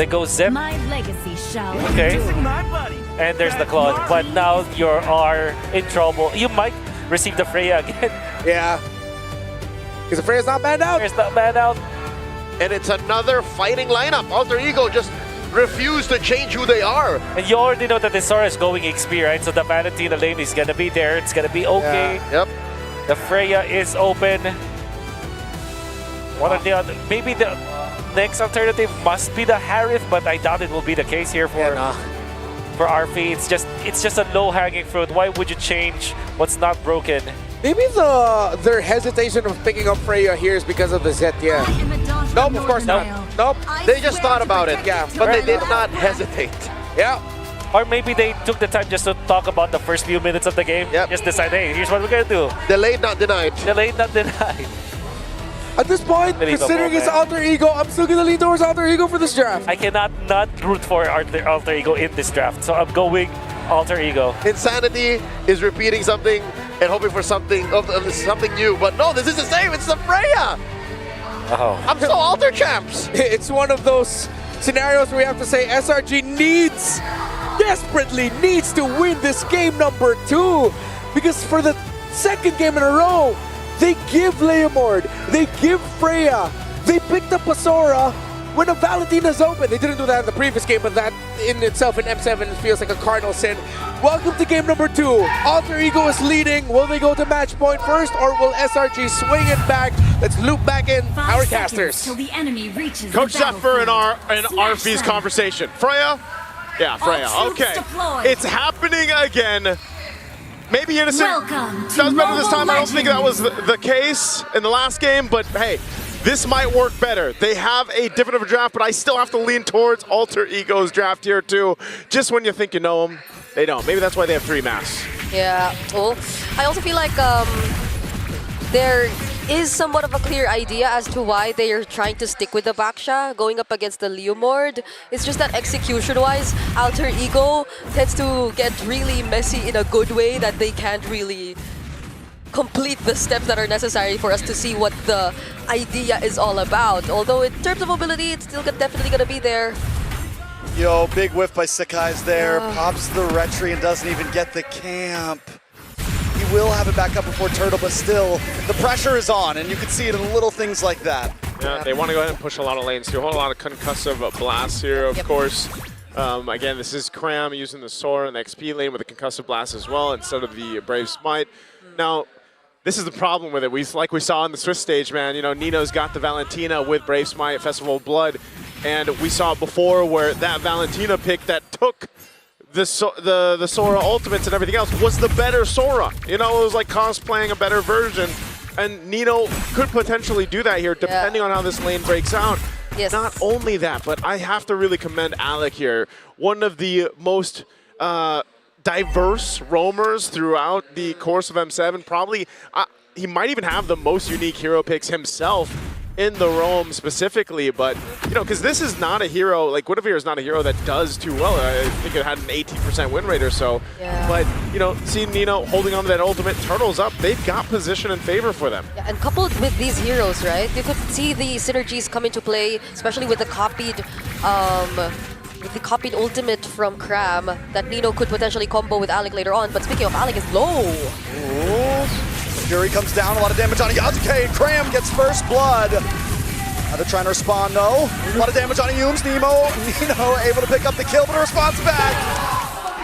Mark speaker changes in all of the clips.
Speaker 1: They go zip.
Speaker 2: My legacy shall
Speaker 1: Okay.
Speaker 2: endure.
Speaker 1: And there's the Claude. But now you are in trouble. You might receive the Freya again.
Speaker 3: Yeah. Because the Freya's not banned out.
Speaker 1: There's the man out.
Speaker 4: And it's another fighting lineup. Alter Ego just refuse to change who they are.
Speaker 1: And you already know that the Sora is going XP, right? So the Valentina lane is gonna be there. It's gonna be okay.
Speaker 4: Yep.
Speaker 1: The Freya is open. What are the other? Maybe the next alternative must be the Harith, but I doubt it will be the case here for for RP. It's just a low-hanging fruit. Why would you change what's not broken?
Speaker 3: Maybe their hesitation of picking up Freya here is because of the Zet, yeah. Nope, of course not. Nope.
Speaker 4: They just thought about it.
Speaker 3: Yeah.
Speaker 4: But they did not hesitate.
Speaker 3: Yeah.
Speaker 1: Or maybe they took the time just to talk about the first few minutes of the game.
Speaker 4: Yep.
Speaker 1: Just decide, hey, here's what we're gonna do.
Speaker 4: Delayed, not denied.
Speaker 1: Delayed, not denied.
Speaker 3: At this point,
Speaker 1: Believable,
Speaker 3: considering it's
Speaker 1: man.
Speaker 3: Alter Ego, I'm still gonna lean towards Alter Ego for this draft.
Speaker 1: I cannot not root for Alter Ego in this draft, so I'm going Alter Ego.
Speaker 4: Insanity is repeating something and hoping for something something new. But no, this is the same. It's the Freya.
Speaker 1: Oh.
Speaker 4: I'm so Alter champs.
Speaker 3: It's one of those scenarios where we have to say SRG desperately needs to win this game number 2. Because for the second game in a row, they give Leomord, they give Freya, they picked up a Sora when a Valentina's open. They didn't do that in the previous game, but that in itself in M7 feels like a cardinal sin. Welcome to game number 2. Alter Ego is leading. Will they go to match point first, or will SRG swing it back? Let's loop back in our casters.
Speaker 2: Till the enemy reaches
Speaker 5: Coach
Speaker 2: the
Speaker 5: Zephyr and
Speaker 2: battlefield.
Speaker 5: RF's
Speaker 2: Smash
Speaker 5: conversation. Freya? Yeah, Freya.
Speaker 2: All troops
Speaker 5: Okay.
Speaker 2: deployed.
Speaker 5: It's happening again. Maybe Innocent
Speaker 2: Welcome to
Speaker 5: does better this
Speaker 2: Mobile
Speaker 5: time. I don't think that was
Speaker 2: Legends.
Speaker 5: the case in the last game, but hey, this might work better. They have a different of a draft, but I still have to lean towards Alter Ego's draft here too. Just when you think you know them, they don't. Maybe that's why they have 3 masks.
Speaker 6: Yeah, well, I also feel like there is somewhat of a clear idea as to why they are trying to stick with the Baksha going up against the Leomord. It's just that execution-wise, Alter Ego tends to get really messy in a good way that they can't really complete the steps that are necessary for us to see what the idea is all about. Although in terms of mobility, it's still definitely going to be there.
Speaker 7: Yo, big whiff by Sakai's there. Pops the retry and doesn't even get the camp. He will have it back up before Turtle, but still, the pressure is on, and you can see it in little things like that.
Speaker 5: Yeah, they want to go ahead and push a lot of lanes too. A whole lot of concussive blasts here, of course. Again, this is Cram using the Sora and the XP lane with a concussive blast as well instead of the Brave Smite. Now, this is the problem with it. Like we saw in the Swiss stage, man. You know, Nino's got the Valentina with Brave Smite, Festival of Blood, and we saw it before where that Valentina pick that took the Sora ultimates and everything else was the better Sora. You know, it was like cosplaying a better version, and Nino could potentially do that here depending on how this lane breaks out.
Speaker 6: Yes.
Speaker 5: Not only that, but I have to really commend Alec here. One of the most diverse roamers throughout the course of M7. Probably, he might even have the most unique hero picks himself in the roam specifically, but, you know, because this is not a hero, like, Guinevere is not a hero that does too well. I think it had an 18% win rate or so.
Speaker 6: Yeah.
Speaker 5: But, you know, seeing Nino holding on to that ultimate, Turtle's up, they've got position in favor for them.
Speaker 6: Yeah, and coupled with these heroes, right, you could see the synergies come into play, especially with the copied ultimate from Cram that Nino could potentially combo with Alec later on. But speaking of, Alec is low.
Speaker 7: Ooh. Fury comes down, a lot of damage on Yazuke, and Cram gets first blood. Now they're trying to respond, no. A lot of damage on Yumes, Nino able to pick up the kill, but a response back.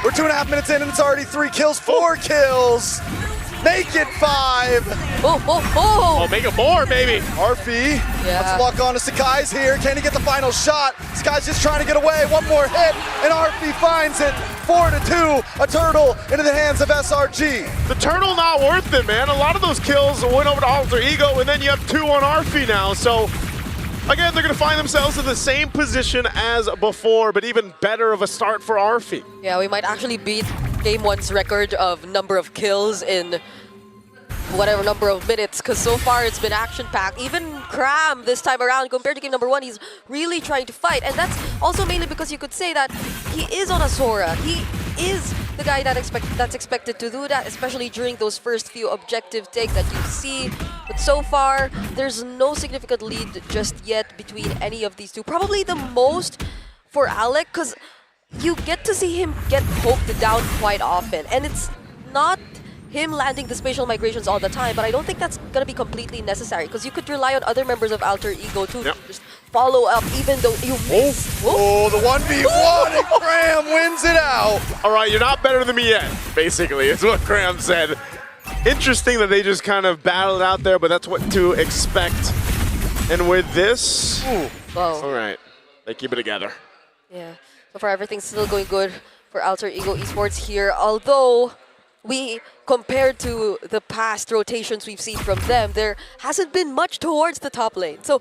Speaker 7: We're 2.5 minutes in, and it's already 3 kills, 4 kills. Make it 5.
Speaker 5: Oh, make it more, baby.
Speaker 7: Arfi,
Speaker 6: Yeah.
Speaker 7: let's lock on to Sakai's here. Can he get the final shot? Sakai's just trying to get away. One more hit, and Arfi finds it. 4-2, a turtle into the hands of SRG.
Speaker 5: The Turtle not worth it, man. A lot of those kills went over to Alter Ego, and then you have 2 on Arfi now. So, again, they're going to find themselves in the same position as before, but even better of a start for Arfi.
Speaker 6: Yeah, we might actually beat Game 1's record of number of kills in whatever number of minutes, because so far it's been action-packed. Even Cram this time around, compared to game number 1, he's really trying to fight. And that's also mainly because you could say that he is on a Sora. He is the guy that's expected to do that, especially during those first few objective takes that you see. But so far, there's no significant lead just yet between any of these two. Probably the most for Alec, because you get to see him get poked down quite often. And it's not him landing the spatial migrations all the time, but I don't think that's going to be completely necessary, because you could rely on other members of Alter Ego to just follow up even though you miss.
Speaker 7: Oh, the 1v1 and Cram wins it out.
Speaker 5: All right, you're not better than me yet, basically, is what Graham said. Interesting that they just kind of battled out there, but that's what to expect. And with this, all right, they keep it together.
Speaker 6: Yeah, so far everything's still going good for Alter Ego Esports here, although compared to the past rotations we've seen from them, there hasn't been much towards the top lane. So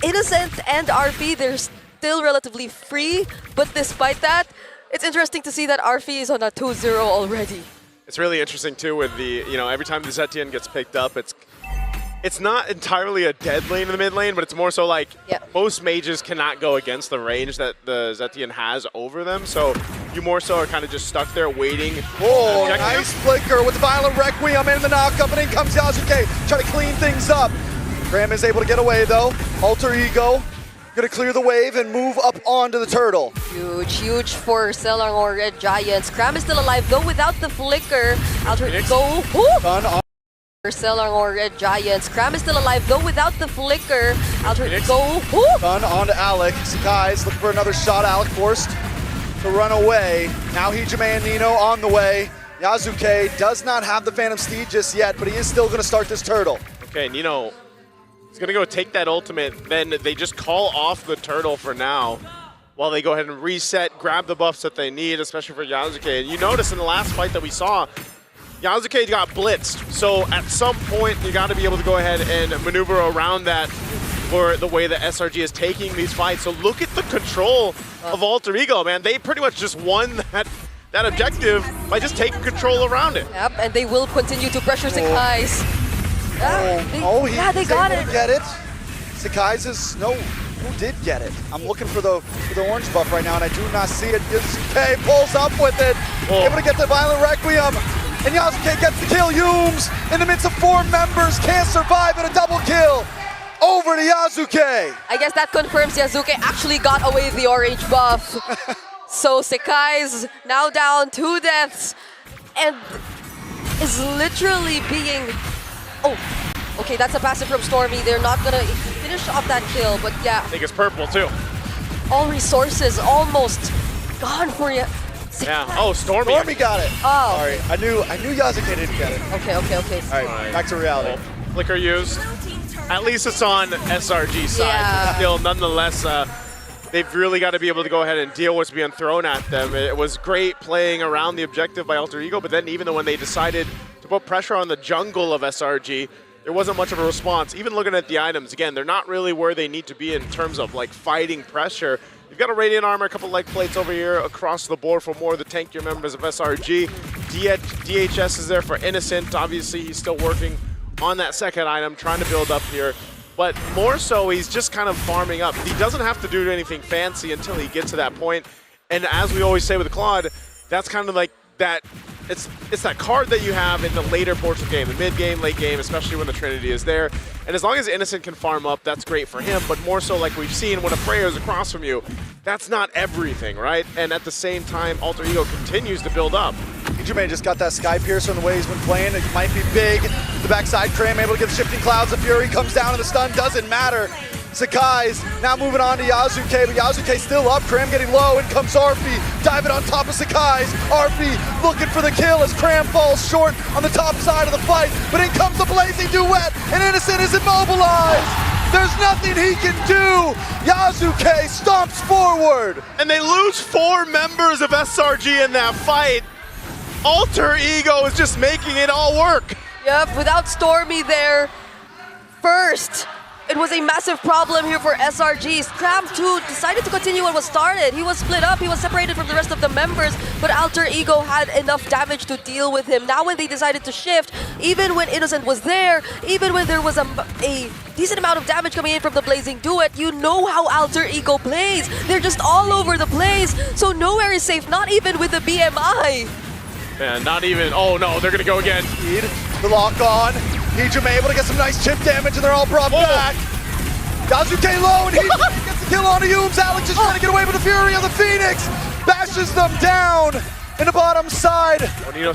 Speaker 6: Innocent and RP, they're still relatively free, but despite that, it's interesting to see that RP is on a 2-0 already.
Speaker 5: It's really interesting too with the, every time the Zetian gets picked up, it's not entirely a dead lane in the mid lane, but it's more so like most mages cannot go against the range that the Zetian has over them. So you more so are kind of just stuck there waiting.
Speaker 7: Oh, nice flicker with the Violent Requiem in the knockup, and in comes Yasuke, trying to clean things up. Graham is able to get away though. Alter Ego gonna clear the wave and move up onto the turtle.
Speaker 6: Huge for Selangor Red Giants. Cram is still alive though without the flicker. Alter Ego.
Speaker 7: Done on
Speaker 6: Selangor Red Giants. Cram is still alive though without the flicker. Alter Ego.
Speaker 7: Done on to Alec. Sakai's looking for another shot. Alec forced to run away. Now Hijime and Nino on the way. Yasuke does not have the Phantom Steed just yet, but he is still gonna start this turtle.
Speaker 5: Okay, Nino is gonna go take that ultimate, then they just call off the turtle for now while they go ahead and reset, grab the buffs that they need, especially for Yasuke. And you notice in the last fight that we saw, Yasuke got blitzed. So at some point, you gotta be able to go ahead and maneuver around that for the way that SRG is taking these fights. So look at the control of Alter Ego, man. They pretty much just won that objective by just taking control around it.
Speaker 6: Yep, and they will continue to pressure Sakai's.
Speaker 7: They
Speaker 6: got it.
Speaker 7: Get it. Sakai's is who did get it? I'm looking for the orange buff right now, and I do not see it. Yasuke pulls up with it, able to get the Violent Requiem, and Yasuke gets the kill. Yums in the midst of 4 members can't survive at a double kill. Over to Yasuke.
Speaker 6: I guess that confirms Yasuke actually got away the orange buff. So Sakai's now down 2 deaths and is literally being... Oh, okay, that's a passive from Stormy. They're not gonna finish off that kill, but yeah.
Speaker 5: I think it's purple too.
Speaker 6: All resources almost gone for you.
Speaker 5: Yeah. Oh, Stormy.
Speaker 7: Stormy got it.
Speaker 6: Oh.
Speaker 7: Sorry, I knew Yasuke didn't get it.
Speaker 6: Okay.
Speaker 7: All right, back to reality.
Speaker 5: Flicker used. At least it's on SRG side.
Speaker 6: Yeah.
Speaker 5: But still, nonetheless, they've really got to be able to go ahead and deal with what's being thrown at them. It was great playing around the objective by Alter Ego, but then even when they decided to put pressure on the jungle of SRG, there wasn't much of a response. Even looking at the items, again, they're not really where they need to be in terms of like fighting pressure. You've got a Radiant Armor, a couple leg plates over here across the board for more of the tankier members of SRG. DHS is there for Innocent. Obviously, he's still working on that second item, trying to build up here. But more so, he's just kind of farming up. He doesn't have to do anything fancy until he gets to that point. And as we always say with Claude, that's kind of like that. It's that card that you have in the later portion of the game, the mid game, late game, especially when the Trinity is there. And as long as Innocent can farm up, that's great for him. But more so, like we've seen, when a Freya is across from you, that's not everything, right? And at the same time, Alter Ego continues to build up.
Speaker 7: Jermaine just got that Sky Piercer in the way he's been playing. It might be big. The backside, Cram able to get the Shifting Clouds. The Fury comes down and the stun doesn't matter. Sakai's now moving on to Yasuke, but Yasuke's still up. Cram getting low, in comes RP, diving on top of Sakai's. RP looking for the kill as Cram falls short on the top side of the fight, but in comes the Blazing Duet, and Innocent is immobilized. There's nothing he can do. Yasuke stomps forward.
Speaker 5: And they lose 4 members of SRG in that fight. Alter Ego is just making it all work.
Speaker 6: Yep, without Stormy there first. It was a massive problem here for SRG. Cram 2 decided to continue what was started. He was split up, he was separated from the rest of the members, but Alter Ego had enough damage to deal with him. Now when they decided to shift, even when Innocent was there, even when there was a decent amount of damage coming in from the Blazing Duet, you know how Alter Ego plays. They're just all over the place, so nowhere is safe, not even with the BMI.
Speaker 5: Man, not even, oh no, they're gonna go again.
Speaker 7: The lock on. Hijime able to get some nice chip damage, and they're all brought back. Yasuke low, and Hijime gets the kill on Yumes. Alex is trying to get away with the Fury of the Phoenix. Bashes them down in the bottom side.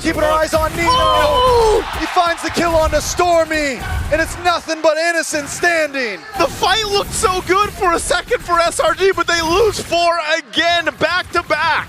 Speaker 7: Keeping our eyes on Nino. He finds the kill on the Stormy, and it's nothing but Innocent standing.
Speaker 4: The fight looked so good for a second for SRG, but they lose 4 again, back to back.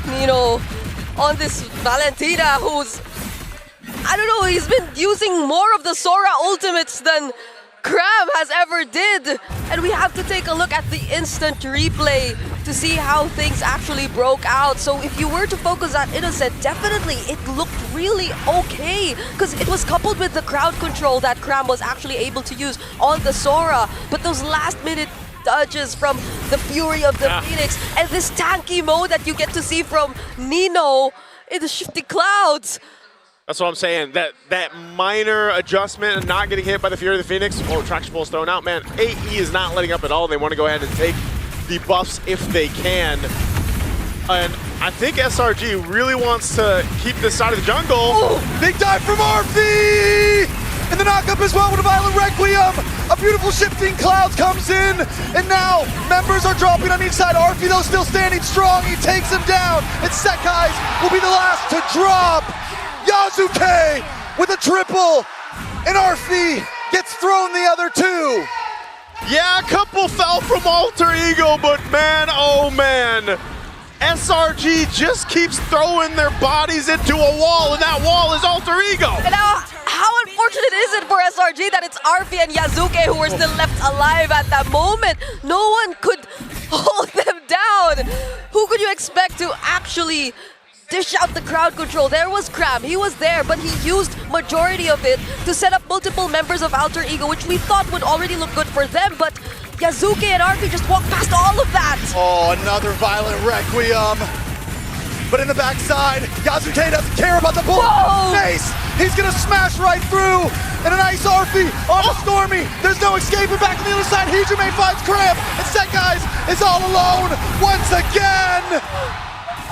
Speaker 6: Nino on this Valentina, who's, I don't know, he's been using more of the Sora ultimates than Cram has ever did. And we have to take a look at the instant replay to see how things actually broke out. So if you were to focus on Innocent, definitely it looked really okay, because it was coupled with the crowd control that Cram was actually able to use on the Sora. But those last minute dodges from the Fury of the Phoenix and this tanky mode that you get to see from Nino in the shifting clouds.
Speaker 5: That's what I'm saying. That minor adjustment and not getting hit by the Fury of the Phoenix. Oh, traction pulse thrown out, man. AE is not letting up at all. They want to go ahead and take the buffs if they can. And I think SRG really wants to keep this side of the jungle.
Speaker 7: Oh, big dive from RP! And the knockup as well with a Violent Requiem. A beautiful shifting clouds comes in. And now members are dropping on each side. RP though still standing strong. He takes him down. And Sekai's will be the last to drop. Yazuke with a triple, and Arfi gets thrown the other 2.
Speaker 5: Yeah, a couple fell from Alter Ego, but man, oh man. SRG just keeps throwing their bodies into a wall, and that wall is Alter Ego.
Speaker 6: And now, how unfortunate is it for SRG that it's Arfi and Yazuke who were still left alive at that moment? No one could hold them down. Who could you expect to actually dish out the crowd control? There was Cram, he was there, but he used majority of it to set up multiple members of Alter Ego, which we thought would already look good for them, but Yazuke and Arfi just walked past all of that.
Speaker 7: Oh, another Violent Requiem. But in the backside, Yazuke doesn't care about the bullet. Mace, he's gonna smash right through. And a nice Arfi on the Stormy. There's no escaping back on the other side. Hijime finds Cram, and Sekai's is all alone once again.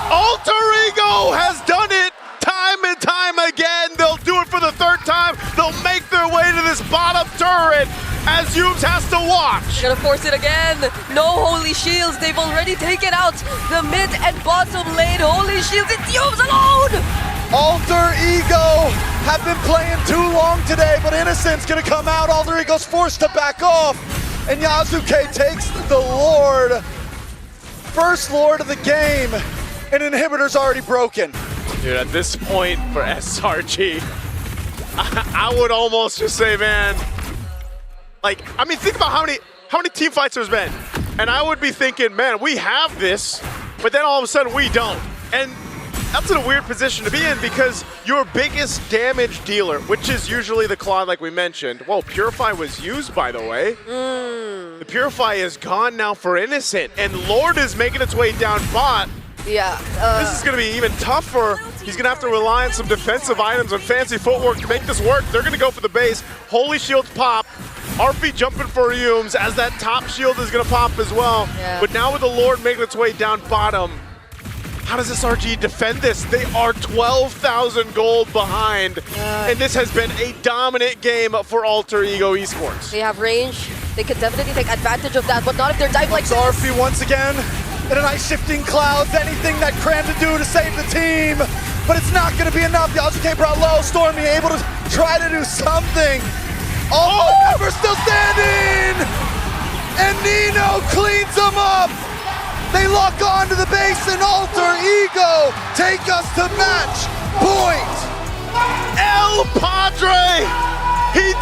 Speaker 5: Alter Ego has done it time and time again. They'll do it for the 3rd time. They'll make their way to this bottom turret as Yumes has to watch.
Speaker 6: Gonna force it again. No Holy Shields. They've already taken out the mid and bottom lane. Holy Shields, it's Yumes alone!
Speaker 7: Alter Ego have been playing too long today, but Innocent's gonna come out. Alter Ego's forced to back off, and Yazuke takes the Lord. First Lord of the game. And inhibitor's already broken.
Speaker 5: Dude, at this point for SRG, I would almost just say, man, like, I mean, think about how many team fights there's been. And I would be thinking, man, we have this, but then all of a sudden we don't. And that's in a weird position to be in, because your biggest damage dealer, which is usually the Claude like we mentioned, whoa, Purify was used, by the way. The Purify is gone now for Innocent, and Lord is making its way down bot.
Speaker 6: Yeah.
Speaker 5: This is going to be even tougher. He's going to have to rely on some defensive items and fancy footwork to make this work. They're going to go for the base. Holy Shields pop. RP jumping for Yumes as that top shield is going to pop as well.
Speaker 6: Yeah.
Speaker 5: But now with the Lord making its way down bottom, how does SRG defend this? They are 12,000 gold behind, and this has been a dominant game for Alter Ego Esports.
Speaker 6: They have range. They could definitely take advantage of that, but not if they're dive like this.
Speaker 7: Arfi once again. And a nice shifting clouds, anything that Cram to do to save the team. But it's not going to be enough. Yazuke brought low, Stormy able to try to do something. All members still standing! And Nino cleans them up! They lock on to the base, and Alter Ego take us to match point!
Speaker 5: El Padre! He